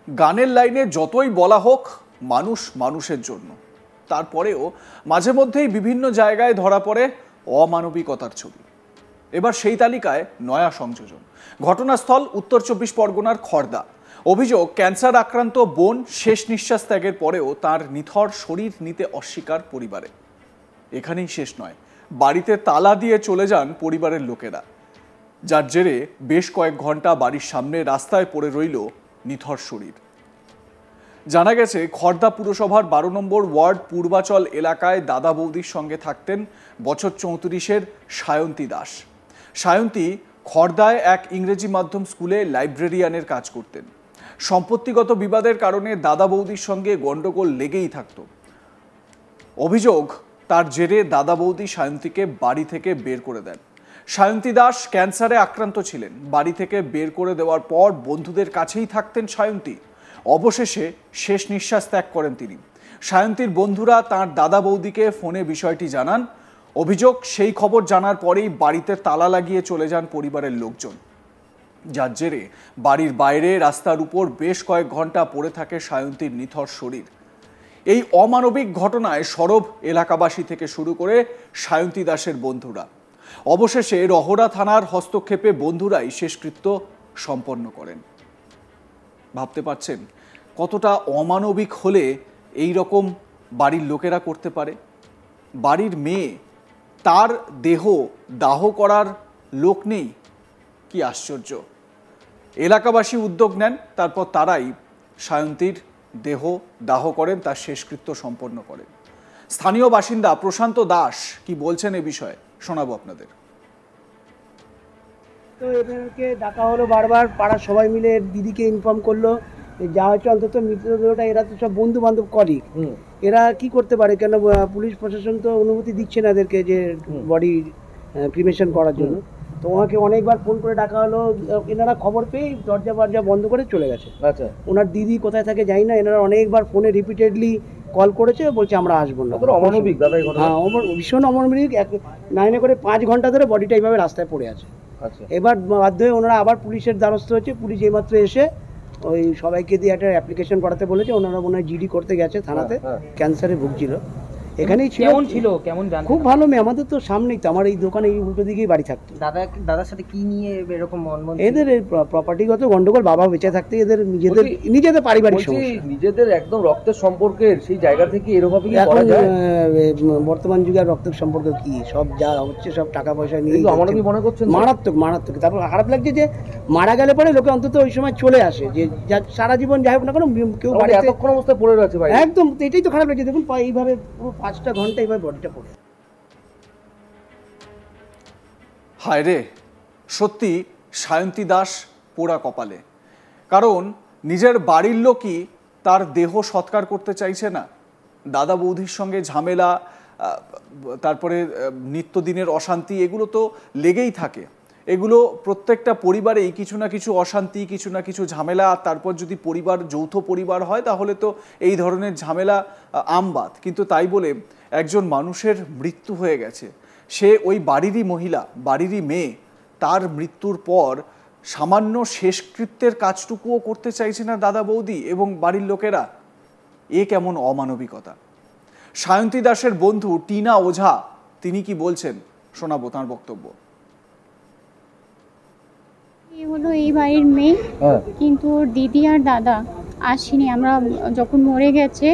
গানের লাইনে যতই বলা হোক মানুষ মানুষের জন্য, তারপরেও মাঝে মধ্যেই বিভিন্ন জায়গায় ধরা পড়ে অমানবিকতার ছবি। এবার সেই তালিকায় নয়া সংযোজন। ঘটনাস্থল উত্তর 24 পরগনার খড়দা। অভিযোগ, ক্যান্সার আক্রান্ত বোন শেষ নিঃশ্বাস ত্যাগের পরেও তার নিথর শরীর নিতে অস্বীকার পরিবারে। এখানেই শেষ নয়, বাড়িতে তালা দিয়ে চলে যান পরিবারের লোকেরা, যার জেরে বেশ কয়েক ঘন্টা বাড়ির সামনে রাস্তায় পড়ে রইল নিথর শরীর। জানা গেছে, খড়দা পুরসভার 12 নম্বর ওয়ার্ড পূর্বাচল এলাকায় দাদা বৌদির সঙ্গে থাকতেন বছর 34-এর সায়ন্তী দাস। সায়ন্তী খড়দায় এক ইংরেজি মাধ্যম স্কুলে লাইব্রেরিয়ানের কাজ করতেন। সম্পত্তিগত বিবাদের কারণে দাদা বৌদির সঙ্গে গন্ডগোল লেগেই থাকত। অভিযোগ, তার জেরে দাদা বৌদি সায়ন্তীকে বাড়ি থেকে বের করে দেন। সায়ন্তী দাস ক্যান্সারে আক্রান্ত ছিলেন। বাড়ি থেকে বের করে দেওয়ার পর বন্ধুদের কাছেই থাকতেন সায়ন্তী। অবশেষে শেষ নিঃশ্বাস ত্যাগ করেন তিনি। সায়ন্তীর বন্ধুরা তাঁর দাদা বৌদিকে ফোনে বিষয়টি জানান। অভিযোগ, সেই খবর জানার পরেই বাড়িতে তালা লাগিয়ে চলে যান পরিবারের লোকজন, যার জেরে বাড়ির বাইরে রাস্তার উপর বেশ কয়েক ঘন্টা পড়ে থাকে সায়ন্তীর নিথর শরীর। এই অমানবিক ঘটনায় সরব এলাকাবাসী থেকে শুরু করে সায়ন্তী দাসের বন্ধুরা। অবশেষে রহরা থানার হস্তক্ষেপে বন্ধুরাই শেষকৃত্য সম্পন্ন করেন। ভাবতে পারছেন কতটা অমানবিক হলে এই রকম বাড়ির লোকেরা করতে পারে? বাড়ির মেয়ে, তার দেহ দাহ করার লোক নেই। কি আশ্চর্য! এলাকাবাসী উদ্যোগ নেন, তারপর তারাই সায়ন্তীর দেহ দাহ করেন, তার শেষকৃত্য সম্পন্ন করেন। স্থানীয় বাসিন্দা প্রশান্ত দাস কি বলছেন এ বিষয়ে শোনাবো আপনাদের। তো এদেরকে ডাকা হলো বারবার, পাড়ার সবাই মিলে দিদিকে ইনফর্ম করলো যা হচ্ছে অন্তত মৃতদেহটা, এরা তো সব বন্ধু বান্ধব কলিগ, এরা কি করতে পারে, কেন পুলিশ প্রশাসন তো অনুমতি দিচ্ছে না এদেরকে যে বডি ক্রিমেশন করার জন্য। তো ওনাকে অনেকবার ফোন করে ডাকা হলো, এনারা খবর পেয়ে দরজা ফরজা বন্ধ করে চলে গেছে। আচ্ছা, ওনার দিদি কোথায় থাকে জানি না, এনারা অনেকবার ফোনে রিপিটেডলি কল করেছে, বলছে আমরা আসবো না। অমানবিক দাদা, হ্যাঁ ভীষণ অমানবিক। নাইনে করে 5 ঘন্টা ধরে বডিটা এইভাবে রাস্তায় পড়ে আছে। এবার বাধ্য হয়ে ওনারা আবার পুলিশের দ্বারস্থ হচ্ছে। পুলিশ এইমাত্র এসে ওই সবাইকে দিয়ে একটা অ্যাপ্লিকেশন করাতে বলেছে। ওনারা মনে হয় জিডি করতে গেছে থানাতে, ক্যান্সারে ভুগছিল। এখানেই ছিল, কেমন জানেন? খুব ভালো মেয়ে, আমাদের তো সামনেই তো, আমার এই দোকানে এই উল্টো দিকেই বাড়ি থাকতো। দাদার সাথে কি নিয়ে এরকম এদের প্রপার্টিগত গন্ডগোল, বাবা বেঁচে থাকতে এদের নিজেদের পারিবারিক সমস্যা, নিজেদের একদম রক্তের সম্পর্কের সেই জায়গা থেকে এরকম এখন বর্তমান যুগে আর রক্তের সম্পর্ক কি, সব যা হচ্ছে সব টাকা পয়সা নিয়ে মনে করছেন মারাত্মক মারাত্মক। তারপর খারাপ লাগছে যে মারা গেলে পরে লোকে অন্তত ওই সময় চলে আসে, যে সারা জীবন যাই হোক না কেন কেউ বাড়িতে এতক্ষণ অবস্থায় পড়ে রয়েছে ভাই, একদম এটাই তো খারাপ লাগছে। দেখুন এইভাবে পুরো 5টা ঘন্টা এইভাবে বডিটা পড়ে। হায় রে, সত্যি সায়ন্তী দাস পোড়া কপালে। কারণ নিজের বাড়ির লোকই তার দেহ সৎকার করতে চাইছে না। দাদা বৌদির সঙ্গে ঝামেলা, তারপরে নিত্যদিনের অশান্তি, এগুলো তো লেগেই থাকে। এগুলো প্রত্যেকটা পরিবারেই কিছু না কিছু অশান্তি, কিছু না কিছু ঝামেলা। আর তারপর যদি পরিবার যৌথ পরিবার হয় তাহলে তো এই ধরনের ঝামেলা আমবাত। কিন্তু তাই বলে একজন মানুষের মৃত্যু হয়ে গেছে, সে ওই বাড়িরই মহিলা, বাড়িরই মেয়ে, তার মৃত্যুর পর সামান্য শেষকৃত্যের কাজটুকুও করতে চাইছে না দাদা বৌদি এবং বাড়ির লোকেরা। এ কেমন অমানবিকতা! সায়ন্তী দাসের বন্ধু টিনা ওঝা তিনি কি বলছেন শোনাবো তাঁর বক্তব্য। হলো এই বাড়ির মেয়ে, কিন্তু ওর দিদি আর দাদা আসেনি। আমরা যখন মরে গেছে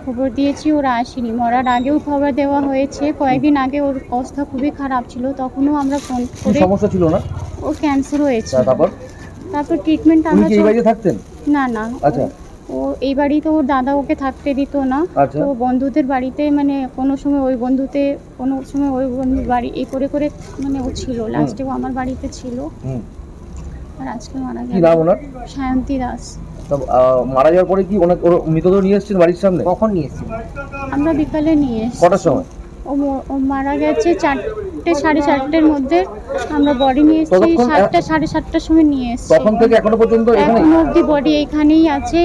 খবর দিয়েছি, ওরা আসেনি। মরার আগেও খবর দেওয়া হয়েছে। কয়েকদিন আগে ওর অবস্থা খুবই খারাপ ছিল, তখনও আমরা ফোন করে, সমস্যা ছিল না, ওর ক্যান্সার হয়েছে। তারপর ট্রিটমেন্ট আমরা থাকতেন না না। আচ্ছা, ও এই বাড়িতে ওর দাদা ওকে থাকতে দিত না। তো বন্ধুদের বাড়িতে, মানে কোনো সময় ওই বন্ধুতে, কোনো সময় ওই বন্ধুর বাড়ি, এই করে করে মানে ও ছিল। লাস্টেও আমার বাড়িতে ছিল। আর আজকে মারা গেল। কি নাম ওনার? সায়ন্তী দাস। মারা যাওয়ার পরে কি ওনার মৃতদেহ নিয়ে এসেছেন বাড়ির সামনে? কখন নিয়ে এসেছেন? আমরা বিকালে নিয়ে এসেছি। কটার সময়? ও মারা গেছে 4টে 4:30-এর মধ্যে। আমরা বডি নিয়ে এসেছি 7টা 7:30টার সময় নিয়ে এসেছি। তখন থেকে এখনো পর্যন্ত এখনো অবধি বডি এখানেই আছে।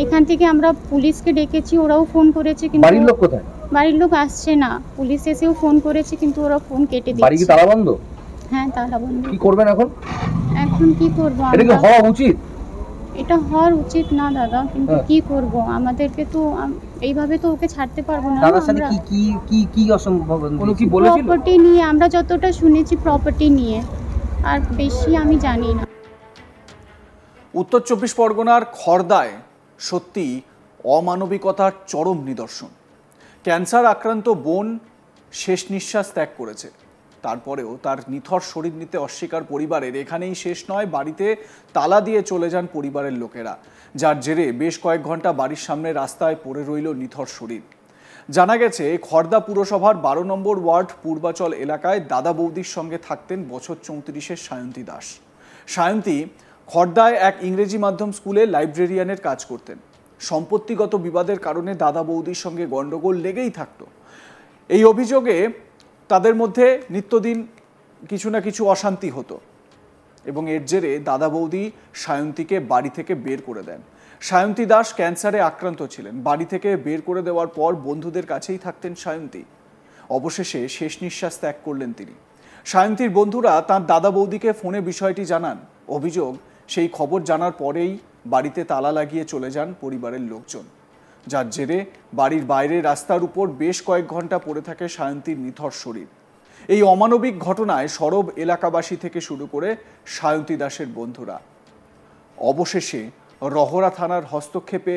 এখান থেকে আমরা পুলিশকে ডেকেছি, ওরাও ফোন করেছে, কিন্তু বাড়ির লোক কোথায়? বাড়ির লোক আসছে না। পুলিশ এসেও ফোন করেছে, কিন্তু ওরা ফোন কেটে দিয়েছে। বাড়ি কি তালা বন্ধ? হ্যাঁ, তালা বন্ধ। কি করবেন এখন? এখন কি করব? এটা কি হওয়া উচিত? এটা হওয়ার উচিত না দাদা, কিন্তু কি করব, আমাদেরকে তো এইভাবে তো ওকে ছাড়তে পারবো না। দাদার সাথে আমরা কি কি কি কি অসম্ভব কোনো কি বলেছিল? প্রপার্টি নিয়ে, আমরা যতটা শুনেছি প্রপার্টি নিয়ে, আর বেশি আমি জানি না। উত্তর চব্বিশ পরগনার খড়দায় সত্যি অমানবিকতার চরম নিদর্শন। ক্যান্সার আক্রান্ত বোন শেষ নিঃশ্বাস ত্যাগ করেছে, তারপরেও তার নিথর শরীর নিতে অস্বীকার পরিবারের। এখানেই শেষ নয়, বাড়িতে তালা দিয়ে চলে যান পরিবারের লোকেরা, যার জেরে বেশ কয়েক ঘন্টা বাড়ির সামনে রাস্তায় পড়ে রইল নিথর শরীর। জানা গেছে খড়দা পুরসভার 12 নম্বর ওয়ার্ড পূর্বাচল এলাকায় দাদা বৌদির সঙ্গে থাকতেন বছর 34-এর সায়ন্তী দাস। সায়ন্তী খড়দায় এক ইংরেজি মাধ্যম স্কুলে লাইব্রেরিয়ানের কাজ করতেন। সম্পত্তিগত বিবাদের কারণে দাদা বৌদির সঙ্গে গন্ডগোল লেগেই থাকতো। এই অভিযোগে তাদের মধ্যে নিত্যদিন কিছু না কিছু অশান্তি হতো এবং এর জেরে দাদা বৌদি সায়ন্তীকে বাড়ি থেকে বের করে দেন। সায়ন্তী দাস ক্যান্সারে আক্রান্ত ছিলেন। বাড়ি থেকে বের করে দেওয়ার পর বন্ধুদের কাছেই থাকতেন সায়ন্তী। অবশেষে শেষ নিঃশ্বাস ত্যাগ করলেন তিনি। সায়ন্তীর বন্ধুরা তাঁর দাদা বৌদিকে ফোনে বিষয়টি জানান। অভিযোগ, সেই খবর জানার পরেই বাড়িতে তালা লাগিয়ে চলে যান পরিবারের লোকজন, যার জেরে বাড়ির বাইরে রাস্তার উপর বেশ কয়েক ঘন্টা পড়ে থাকে সায়ন্তীর নিথর শরীর। এই অমানবিক ঘটনায় সরব এলাকাবাসী থেকে শুরু করে সায়ন্তী দাসের বন্ধুরা। অবশেষে রহরা থানার হস্তক্ষেপে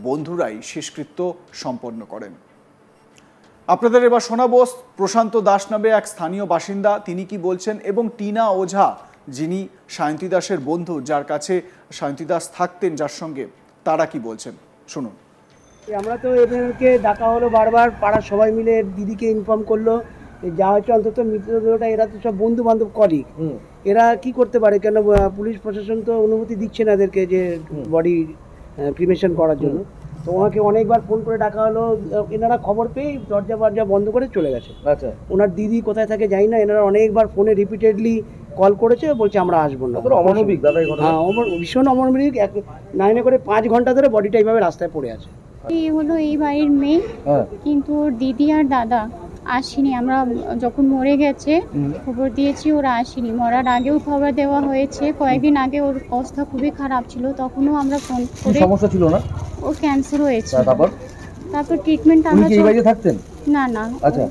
বন্ধুরাই শেষকৃত্য সম্পন্ন করেন। আপনাদের এবার শোনাবো প্রশান্ত দাস নামে এক স্থানীয় বাসিন্দা, তিনি কি বলছেন, এবং টিনা ওঝা, যিনি সায়ন্তী দাসের বন্ধু, যার কাছে সায়ন্তী দাস থাকতেন, যার সঙ্গে, তারা কি বলছেন শুনুন। আমরা তো এদেরকে ডাকা হলো বারবার, পাড়ার সবাই মিলে দিদিকে ইনফর্ম করলো, যা হচ্ছে অন্তত মৃতদেহটা, এরা তো সব বন্ধু বান্ধব কলিগ, এরা কি করতে পারে, কেন পুলিশ প্রশাসন তো অনুমতি দিচ্ছে না এদেরকে যে বডি ক্রিমেশন করার জন্য। তো ওনাকে অনেকবার ফোন করে ডাকা হলো, এনারা খবর পেয়ে দরজা ফরজা বন্ধ করে চলে গেছে। আচ্ছা, ওনার দিদি কোথায় থাকে জানি না, এনারা অনেকবার ফোনে রিপিটেডলি কল করেছে, বলছে আমরা আসবো না। অমানবিক দাদা এই ঘটনা। হ্যাঁ, ভীষণ অমানবিক। নাইনে করে 5 ঘন্টা ধরে বডিটা এইভাবে রাস্তায় পড়ে আছে। এই হলো এই বাড়ির মেয়ে, কিন্তু ওর দিদি আর দাদা আসেনি। আমরা যখন মরে গেছে খবর দিয়েছি, ওরা আসেনি। মরার আগেও খবর দেওয়া হয়েছে, কয়েকদিন আগে ওর অবস্থা খুবই খারাপ ছিল, তখনও আমরা ফোন করে। সমস্যা ছিল না? ওর ক্যান্সার হয়েছে। তারপর ট্রিটমেন্ট উনি আমরা কি এই বাড়িতে থাকতেন? না না, আচ্ছা,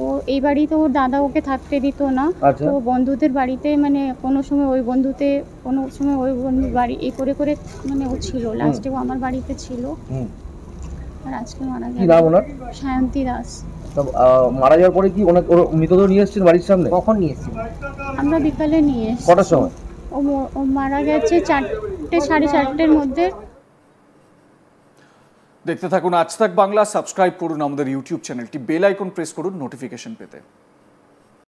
ও এই বাড়িতে ওর দাদা ওকে থাকতে দিত না। আচ্ছা। তো বন্ধুদের বাড়িতে, মানে কোনো সময় ওই বন্ধুতে, কোনো সময় ওই বন্ধুর বাড়ি, এই করে করে মানে ও ছিল। লাস্টেও আমার বাড়িতে ছিল, আর আজকে মারা কি নাম গেল। ওনার? সায়ন্তী দাস। মারা যাওয়ার পরে কি ওর মৃতদেহ নিয়ে এসেছেন বাড়ির সামনে? কখন নিয়ে এসেছিল? আমরা বিকালে নিয়ে এসেছি। কটার সময়? ও মারা গেছে 4টে, 4:30-এর মধ্যে। দেখতে থাকুন আজ তাক বাংলা, সাবস্ক্রাইব করুন আমাদের ইউটিউব চ্যানেলটি, বেল আইকন প্রেস করুন নোটিফিকেশন পেতে।